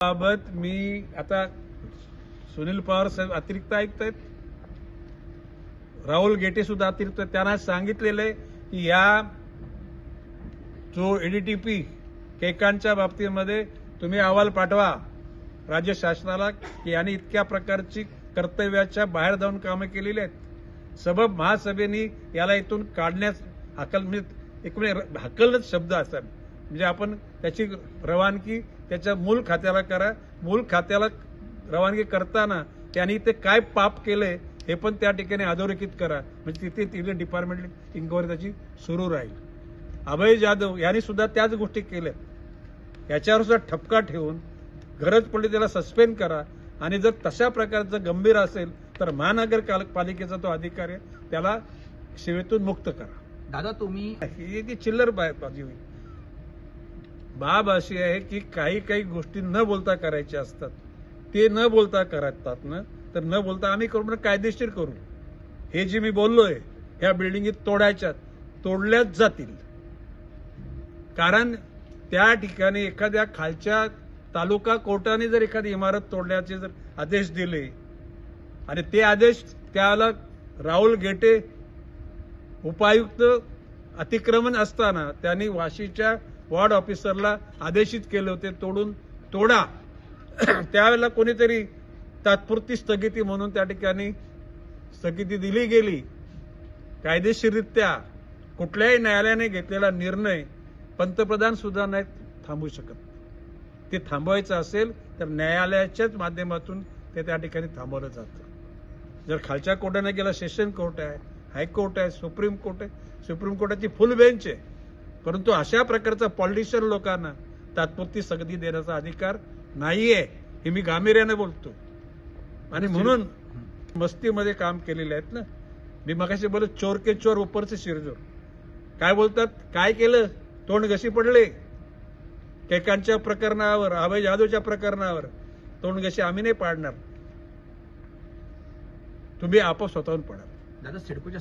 बाबत मी आता सुनील पवार साहेब अतिरिक्त आयुक्त आहेत, राहुल गेटे सुद्धा अतिरिक्त, त्यांना सांगितलेलं आहे की या जो एडीटीपी केकांच्या बाबतीमध्ये तुम्ही अहवाल पाठवा राज्य शासनाला की यांनी इतक्या प्रकारची कर्तव्याच्या बाहेर जाऊन कामं केलेली आहेत. सबब महासभेने याला इथून काढण्यास हकलच शब्द असतात, म्हणजे आपण त्याची रवानगी त्याच्या मूळ खात्याला करा. मूळ खात्याला रवानगी करताना त्यांनी ते काय पाप केले हे पण त्या ठिकाणी अधोरेखित करा, म्हणजे तिथे डिपार्टमेंट इन्क्वायरी त्याची सुरू राहील. अभय जाधव यांनी सुद्धा त्याच गोष्टी केल्या, याच्यावर सुद्धा ठपका ठेवून गरज पडली त्याला सस्पेंड करा, आणि जर तशा प्रकारचं गंभीर असेल तर महानगरपालिकेचा तो अधिकारी त्याला सेवेतून मुक्त करा. दादा तुम्ही ही ती चिल्लर बाजी होईल. बाब अशी आहे की काही काही गोष्टी न बोलता करायच्या असतात, ते न बोलता करतात ना, तर न बोलता आम्ही करू, कायदेशीर करू. हे जे मी बोललोय ह्या बिल्डिंगी तोडल्याच जातील, कारण त्या ठिकाणी एखाद्या खालच्या तालुका कोर्टाने जर एखादी इमारत तोडण्याचे जर आदेश दिले आणि ते आदेश त्याला राहुल गेटे उपायुक्त अतिक्रमण असताना त्यांनी वाशीच्या वॉर्ड ऑफिसरला आदेशित केले होते तोडा. त्यावेळेला कोणीतरी तात्पुरती स्थगिती म्हणून त्या ठिकाणी स्थगिती दिली गेली. कायदेशीररित्या कुठल्याही न्यायालयाने घेतलेला निर्णय पंतप्रधान सुद्धा नाही थांबवू शकत. ते थांबवायचं असेल तर न्यायालयाच्याच माध्यमातून ते त्या ठिकाणी थांबवलं जातं. जर खालच्या कोर्टाने गेला, सेशन कोर्ट आहे, हायकोर्ट आहे, सुप्रीम कोर्ट आहे, सुप्रीम कोर्टाची फुल बेंच आहे, परंतु अशा प्रकारचा पॉलिटिशियन लोकांना तात्पुरती स्थगिती देण्याचा अधिकार नाहीये, हे मी गांभीर्याने बोलतो. आणि म्हणून मस्तीमध्ये काम केलेले आहेत ना. मी मगाशी बोलत चोर के चोर ऊपरचे शिरजोर. काय बोलतात, काय केलं, तोंड घशी पडले. केकांच्या प्रकरणावर, अभय जाधवच्या प्रकरणावर तोंड घशी आम्ही नाही पाडणार, तुम्ही आपोआप स्वतःहून पडा. दादा सिडकोच्या